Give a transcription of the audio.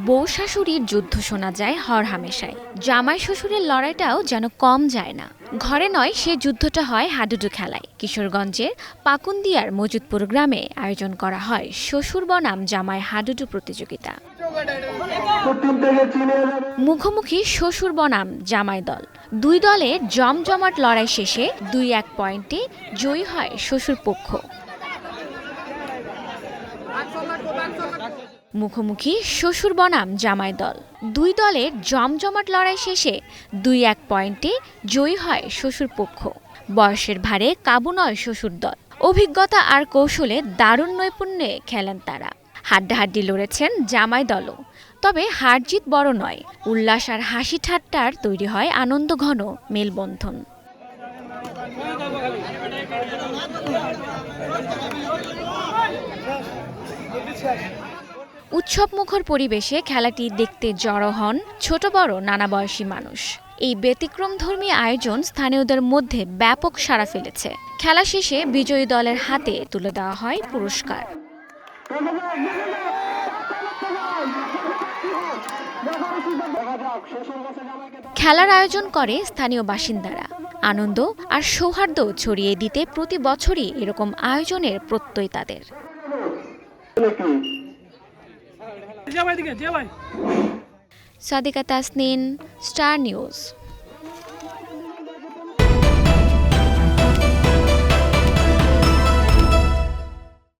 বউ শাশুড়ির যুদ্ধ শোনা যায় হরহামেশাই। জামাই শ্বশুরের লড়াইটাও যেন কম যায় না। ঘরে নয়, সে যুদ্ধটা হয় হাডুডু খেলায়। কিশোরগঞ্জের পাকুন্দিয়ার মজুদপুর গ্রামে আয়োজন করা হয় শ্বশুর বনাম জামাই হাডুডু প্রতিযোগিতা। মুখোমুখি শ্বশুর বনাম জামাই দল। দুই দলের জমজমাট লড়াই শেষে 2-1 পয়েন্টে জয়ী হয় শ্বশুর পক্ষ। মুখোমুখি শ্বশুর বনাম জামাই দল। দুই দলের জমজমাট লড়াই শেষে 2-1 পয়েন্টে জয়ী হয় শ্বশুর পক্ষ। বয়সের ভারে কাবু নয় শ্বশুর দল। অভিজ্ঞতা আর কৌশলে দারুণ নৈপুণ্যে খেলেন তারা। হাড্ডাহাড্ডি লড়েছেন জামাই দলও। তবে হার জিত বড় নয়, উল্লাস আর হাসি ঠাট্টার তৈরি হয় আনন্দঘন মেলবন্ধন। উৎসবমুখর পরিবেশে খেলাটি দেখতে জড়ো হন ছোট বড় নানা বয়সী মানুষ। এই ব্যতিক্রমধর্মী আয়োজন স্থানীয়দের মধ্যে ব্যাপক সাড়া ফেলেছে। খেলা শেষে বিজয়ী দলের হাতে তুলে দেওয়া হয় পুরস্কার। খেলার আয়োজন করে স্থানীয় বাসিন্দারা। আনন্দ আর সৌহার্দ্য ছড়িয়ে দিতে প্রতি বছরই এরকম আয়োজনের প্রত্যয় তাদের। Sadika Tasnin, star news.